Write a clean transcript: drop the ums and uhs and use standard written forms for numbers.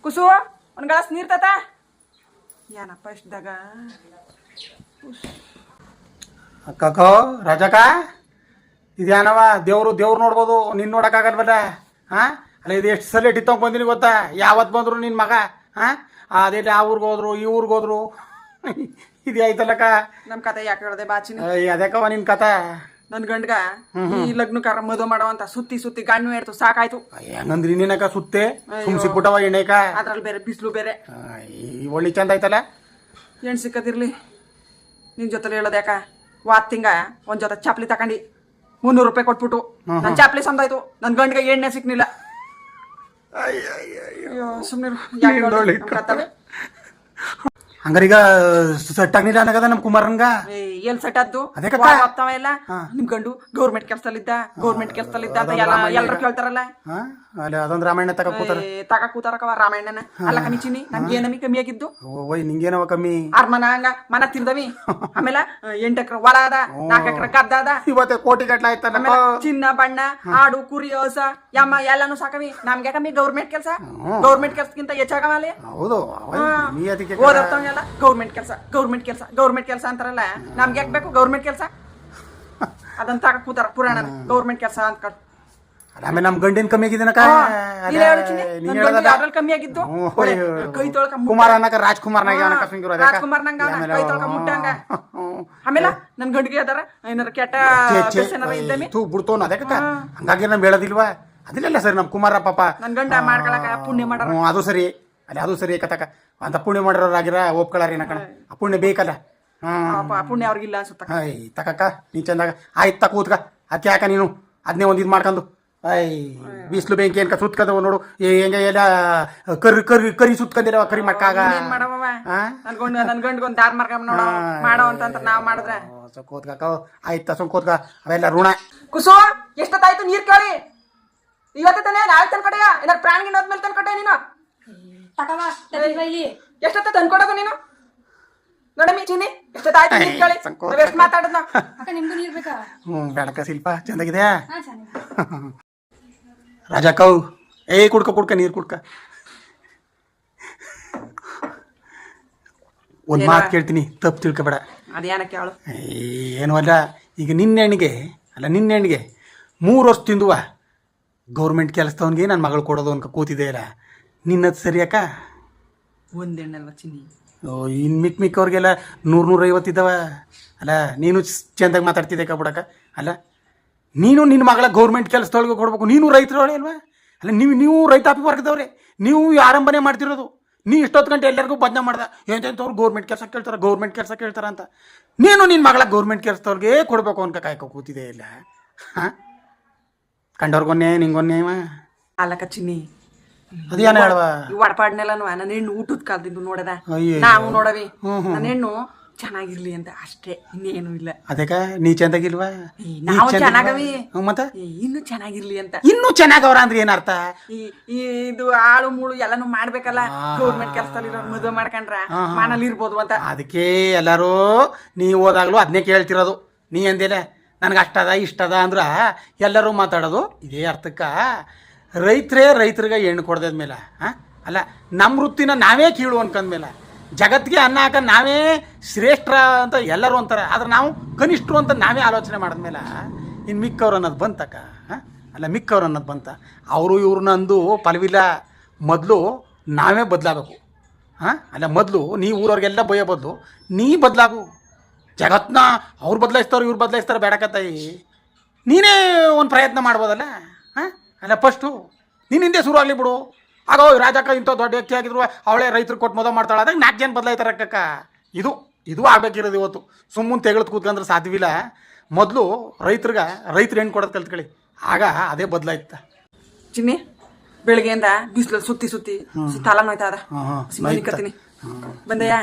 ಕುಸು ಒಂದು ಗ್ಲಾಸ್ ನೀರು ತಾತ. ಏನಪ್ಪ ಇಷ್ಟದಾಗ ಅಕ್ಕೋ ರಾಜಕ್ಕ, ಇದ್ಯಾನವ ದೇವ್ರು ನೋಡ್ಬೋದು, ನಿನ್ನ ನೋಡೋಕ್ಕಾಗಲ್ವಲ್ಲ. ಹಾಂ ಅಲ್ಲ, ಇದು ಎಷ್ಟು ಸಲ ಇಟ್ಟು ಬಂದಿನಿ ಗೊತ್ತಾ? ಯಾವತ್ತು ಬಂದರು ನಿನ್ನ ಮಗ? ಹಾಂ ಅದೇ ಆ ಊರಿಗೆ ಹೋದ್ರು, ಈ ಊರಿಗೆ ಹೋದ್ರು, ಇದು ಆಯ್ತಲ್ಲಕ್ಕ. ನಮ್ಮ ಕತೆ ಯಾಕೆ ಹೇಳ್ದೆ ಬಾಚಿನಿ? ಅದಕ್ಕವ ನಿನ್ನ ಕತೆ. ನನ್ನ ಗಂಡ್ಗ ಈ ಲಗ್ನಕಾರ ಮದುವೆ ಮಾಡವಂತ ಸುತ್ತಿ ಗಣ್ಣು ಹೇಳ್ತು, ಸಾಕಾಯ್ತು. ಹೆಂಗಂದ್ರಿ ನೀನಕ್ಕ ಸುತ್ತೆ ಸುಮ್ ಸಿಕ್ಬಿಟ್ಟವ ಎಣ್ಣೆಕ. ಅದ್ರಲ್ಲಿ ಬೇರೆ ಬಿಸಿಲು ಬೇರೆ. ಒಳ್ಳೆ ಚಂದ ಆಯ್ತಲ್ಲ. ಹೆಣ್ಣು ಸಿಕ್ಕದಿರ್ಲಿ. ನಿನ್ ಜೊತೆ ಹೇಳೋದು ಯಾಕ? ವಾತ್ ತಿಂಗ ಒಂದ್ ಜೊತೆ ಚಾಪ್ಲಿ ತಕೊಂಡಿ 300 ರೂಪಾಯಿ ಕೊಟ್ಬಿಟ್ಟು ನನ್ನ ಚಾಪ್ಲಿ ಸಂದಾಯ್ತು. ನನ್ನ ಗಂಡ್ಗೆ ಎಣ್ಣೆ ಸಿಕ್ನಿಲ್ಲ. ಸುಮ್ಮನೆ ಹಂಗಾರೀಗ ಸೆಟ್ ಆಗ್ನಿಲ್ಲ ಅನ್ನಗದ ನಮ್ ಕುಮಾರನ್ಗ. L set ಆದ್ದು? ಹೋಗ್ತಾವ ಎಲ್ಲ ನಿಮ್ ಗಂಡು ಗೌರ್ಮೆಂಟ್ ಕೆಲ್ಸದಲ್ಲಿದ್ದ ಅಂತ ಎಲ್ಲರೂ ಕೇಳ್ತಾರಲ್ಲ. ಅದೊಂದು ರಾಮಾಯಣ ತಕ ಕೂತಾರಕವ ರಾಮಾಯಣನ. ಅಲ್ಲ ಕಮ್ಮಿ ಚಿನ್ನಿ, ನನ್ಗೆ ಏನಮಿ ಕಮ್ಮಿ ಆಗಿದ್ದು? ನಿಂಗೇನವ ಕಮ್ಮಿ? ಮನ ಹಂಗ ಮನ ತಿಂದವಿ. ಆಮೇಲೆ 8 ಎಕರೆ ಹೊಲ ಅದ, 4 ಎಕರೆ ಗದ್ದ ಅದ. ಇವತ್ತೆ ಕೋಟಿ ಗಟ್ಲ ಆಯ್ತಲ್ಲ. ಚಿನ್ನ ಬಣ್ಣ ಆಡು ಕುರಿ ಹಸ ಯಮ್ಮ ಎಲ್ಲಾನು ಸಾಕವಿ. ನಮ್ಗೆ ಕಮ್ಮಿ ಗೌರ್ಮೆಂಟ್ ಕೆಲ್ಸಕ್ಕಿಂತ ಹೆಚ್ಚಾಗವಲ್ಲಿ. ಹೌದು, ಓದತ್ತವಲ್ಲ ಗೌರ್ಮೆಂಟ್ ಕೆಲ್ಸ ಅಂತಾರಲ್ಲ. ನಮ್ಗೆ ಯಾಕೆ ಬೇಕು ಗೌರ್ಮೆಂಟ್ ಕೆಲ್ಸ? ಅದಂತ ಕೂತಾರ ಪುರಾಣ ಗೌರ್ಮೆಂಟ್ ಕೆಲ್ಸ ಅಂತ. ಆಮೇಲೆ ನಮ್ ಗಂಡಿನ ಕಮ್ಮಿ ಆಗಿದ್ದೀನಕ್ಕ. ಕಮ್ಮಿ ಆಗಿದ್ದು ಕೈ ತೊಳ್ಕ ಕುಮಾರ ಅನ್ನಕ ರಾಜ್ಕುಮಾರ್ನಾಗ ರಾಜ್ಕುಮಾರ್ನಂಗ ಕೈ ತೊಳ್ಕ ಮುಟ್ಟಂಗ. ಆಮೇಲೆ ನನ್ ಗಂಡಿಗೆ ಅದಾರ ಏನಾರ ಕೆಟ್ಟ ಬಿಡ್ತೋನ್ ಅದಕ್ಕ. ಹಂಗಾಗಿ ನಮ್ ಹೇಳೋದಿಲ್ವಾ? ಅದಿಲ್ಲ ಸರಿ ನಮ್ ಕುಮಾರ ಪಾಪ ನನ್ ಗಂಡ ಮಾಡ್ಕೊಳಕ ಪುಣ್ಯ ಮಾಡ. ಅದು ಸರಿ, ಅದು ಸರಿ ಕತಕ. ಅಂತ ಪುಣ್ಯ ಮಾಡಿರೋರಾಗಿರ ಒಪ್ಕೊಳ್ಳಾರ ಕಣ. ಆ ಪುಣ್ಯ ಬೇಕಲ್ಲ. ಪುಣ್ಯ ಅವ್ರಿಗಿಲ್ಲ ಅನ್ಸುತ್ತ. ತಕಕ್ಕ ನೀ ಚಂದಾಗ ಆಯ್ತು ತಕ ಕೂತ್ಕ. ಅದಕ್ಕೆ ಯಾಕ ನೀನು ಅದನ್ನೇ ಒಂದ್ ಇದ್ ಮಾಡ್ಕೊಂಡು ಬಿಸಿಲು ಬೆಂಕಿ ಏನ್ಕ ಸುತ್ಕದವ ನೋಡು. ಹೆಂಗ ಎಲ್ಲ ಕರಿ ಸುತ್ಕೊಂಡಿರವ ಕರಿ ಮಕ್ಕಾಗ. ನನ್ ಗಂಡ್ಗೊಂದ್ ದಾರ್ ಮಾರ್ಕೊಂಡ್ ನೋಡ ಮಾಡೋ ಅಂತ ನಾವ್ ಮಾಡಿದ್ರೆ ಕೂತ್ಕ. ಆಯ್ತ ಸುಮ್ ಕೂತ್ಕ. ಅವೆಲ್ಲ ಋಣ. ಕುಸು ಎಷ್ಟೊತ್ತಾಯ್ತು ನೀರ್ ಕೇಳಿ? ಇವತ್ತ ತಾನೆ ನಾಳೆ ತಂದ್ಕೊಡೆಯ? ಏನಾರ ಪ್ರಾಣಿಗೆ ಹೋದ್ಮೇಲೆ ತಂದ್ಕೊಟ್ಟೆ ನೀನು? ಎಷ್ಟೊತ್ತ ತಂದ್ಕೊಡೋದು ನೀನು? ನೋಡಮ್ಮಿ ಚೀನಿ ಎಷ್ಟೊತ್ತಾಯ್ತು ನೀರ್ ಕೇಳಿ? ಎಷ್ಟು ಮಾತಾಡದ್ ಬೆಳಕ ಶಿಲ್ಪ ಚಂದಾಗಿದೆ. ರಾಜಕ್ಕವ್ ಕುಡ್ಕ ನೀರು ಕುಡ್ಕ. ಒಂದ್ ಮಾತು ಕೇಳ್ತೀನಿ, ತಪ್ಪು ತಿಳ್ಕೊಬೇಡ. ಅದೇನಕ್ಕೆ ಹೇಳು? ಏನು ಅಲ್ಲ, ಈಗ ನಿನ್ನ ಹೆಣ್ಣಿಗೆ 3 ವರ್ಷ ತಿಂದುವ ಗೌರ್ಮೆಂಟ್ ಕೆಲಸದವನಿಗೆ ನನ್ನ ಮಗಳು ಕೊಡೋದು ಅನ್ಕ ಕೂತಿದೆ ಇಲ್ಲ. ನಿನ್ನದು ಸರಿಯಾಕ? ಒಂದೆಣ್ಣಲ್ವ ಚಿನ್ನಿ? ಇನ್ನು ಮಿಕ್ಕವ್ರಿಗೆಲ್ಲ 100-150 ಇದ್ದಾವ. ಅಲ್ಲ ನೀನು ಚೆಂದಾಗಿ ಮಾತಾಡ್ತಿದ್ದೆ ಕಬಿಡಕ. ಅಲ್ಲ ನೀನು ನಿನ್ನ ಮಗಳ ಗೌರ್ಮೆಂಟ್ ಕೆಲಸದೊಳಗೆ ಕೊಡ್ಬೇಕು. ನೀನು ರೈತರೊಳೆ ಅಲ್ವಾ? ಅಲ್ಲ ನೀವು ರೈತಾಪಿ ವರ್ಗದವ್ರೆ. ನೀವು ಆರಂಭನೆ ಮಾಡ್ತಿರೋದು. ನೀ ಇಷ್ಟೊತ್ತು ಗಂಟೆ ಎಲ್ಲರಿಗೂ ಬದನೆ ಮಾಡ್ದ ಎಂತೆಂಥವ್ರು ಗೌರ್ಮೆಂಟ್ ಕೆಲಸ ಕೇಳ್ತಾರ ಅಂತ. ನೀನು ನಿನ್ನ ಮಗಳ ಗೌರ್ಮೆಂಟ್ ಕೆಲಸದವ್ರಿಗೆ ಕೊಡಬೇಕು ಅನ್ಕ ಕಾಯ್ಕೊ ಕೂತಿದೆ ಇಲ್ಲ. ಹಾಂ ಕಂಡವ್ರಿಗೊನ್ನೆ ನಿಂಗೊನ್ನೆ ಅಲ್ಲಕ್ಕ ಚಿನ್ನಿ. ಅದೇನ ಹೇಳುವ ಒಡಪಾಡ್ನೆಲ್ಲನು ನನ್ನ ಹೆಣ್ಣು ಊಟದ ಕಾಲದಿಂದ ನೋಡದ ನಾವು ನೋಡವಿ. ನನ್ನ ಹೆಣ್ಣು ಚೆನ್ನಾಗಿರ್ಲಿ ಅಂತ ಅಷ್ಟೇ, ಇನ್ನೇನು ಇಲ್ಲ. ಅದಕ್ಕ ನೀ ಚಂದಾಗಿಲ್ವಾ? ನಾವು ಚೆನ್ನಾಗವಿ, ಮತ್ತೆ ಇನ್ನು ಚೆನ್ನಾಗಿರ್ಲಿ ಅಂತ. ಇನ್ನು ಚೆನ್ನಾಗವ್ರ ಅಂದ್ರೆ ಏನರ್ಥ? ಇದು ಆಳು ಮೂಳು ಎಲ್ಲಾನು ಮಾಡ್ಬೇಕಲ್ಲ. ಗೌರ್ಮೆಂಟ್ ಕೆಲಸದಲ್ಲಿ ಮದುವೆ ಮಾಡ್ಕೊಂಡ್ರ ಮನೇಲಿ ಇರ್ಬೋದು ಅಂತ. ಅದಕ್ಕೆ ಎಲ್ಲಾರು ನೀ ಹೋದಾಗ್ಲೂ ಅದನ್ನೇ ಕೇಳ್ತಿರೋದು. ನೀ ಅಂದಿಲ್ಲ ನನಗೆ ಅಷ್ಟದ ಇಷ್ಟದ ಅಂದ್ರ ಎಲ್ಲರೂ ಮಾತಾಡೋದು ಇದೇ ಅರ್ಥಕ್ಕ. ರೈತರಿಗೆ ಹೆಣ್ಣು ಕೊಡ್ದದ್ಮೇಲೆ ಅಲ್ಲ ನಮ್ಮ ವೃತ್ತಿನ ನಾವೇ ಕೀಳು ಅನ್ಕೊಂಡ್ಮೇಲೆ ಜಗತ್ತಿಗೆ ಅನ್ನ ಹಾಕ ನಾವೇ ಶ್ರೇಷ್ಠ ಅಂತ ಎಲ್ಲರೂ ಅಂತಾರೆ. ಆದ್ರೆ ನಾವು ಕನಿಷ್ಠರು ಅಂತ ನಾವೇ ಆಲೋಚನೆ ಮಾಡಿದ್ಮೇಲೆ ಇನ್ನು ಮಿಕ್ಕವ್ರು ಅನ್ನೋದು ಬಂತಕ್ಕ. ಅಲ್ಲ ಮಿಕ್ಕವ್ರು ಅನ್ನೋದು ಬಂತ. ಅವರು ಇವ್ರನ್ನ ಅಂದು ಫಲವಿಲ್ಲ. ಮೊದಲು ನಾವೇ ಬದಲಾಗಬೇಕು. ಅಲ್ಲ ಮೊದಲು ನೀ ಊರವ್ರಿಗೆಲ್ಲ ಬಯ್ಯೋ ಬದಲು ನೀ ಬದಲಾಗು. ಜಗತ್ತನ್ನ ಅವ್ರು ಬದಲಾಯಿಸ್ತಾರೆ ಇವ್ರು ಬದಲಾಯಿಸ್ತಾರೆ ಬೇಡಕತ್ತಾಯಿ. ನೀನೇ ಒಂದು ಪ್ರಯತ್ನ ಮಾಡ್ಬೋದಲ್ಲ. ಅಲ್ಲ ಫಸ್ಟು ನಿನ್ನಿಂದೆ ಶುರು ಆಗಲಿ ಬಿಡು. ಆಗ ರಾಜಕ್ಕ ಇಂಥ ದೊಡ್ಡ ವ್ಯಕ್ತಿ ಆಗಿದ್ರು ಅವಳೇ ರೈತರು ಕೊಟ್ಟು ಮದುವೆ ಮಾಡ್ತಾಳೆ. ಅದಾಗ 4 ಜನ ಬದಲಾಯ್ತಾರೆ ಅಕ್ಕಕ್ಕ. ಇದು ಆಗ್ಬೇಕಿರೋದು ಇವತ್ತು. ಸುಮ್ಮನೆ ತೆಗೆದು ಕೂತ್ಕೊಂಡ್ರೆ ಸಾಧ್ಯವಿಲ್ಲ. ಮೊದಲು ರೈತರು ಹೆಣ್ಣು ಕೊಡೋದು ಕಲ್ತ್ಕೊಳ್ಳಿ. ಆಗ ಅದೇ ಬದಲಾಯ್ತ. ಚಿನ್ನಿ ಬೆಳಿಗ್ಗೆಯಿಂದ ಬಿಸಿಲು ಸುತ್ತಿ ತಲ ನೋಯ್ತಾ ಅದ. ಬಂದೆಯಾ?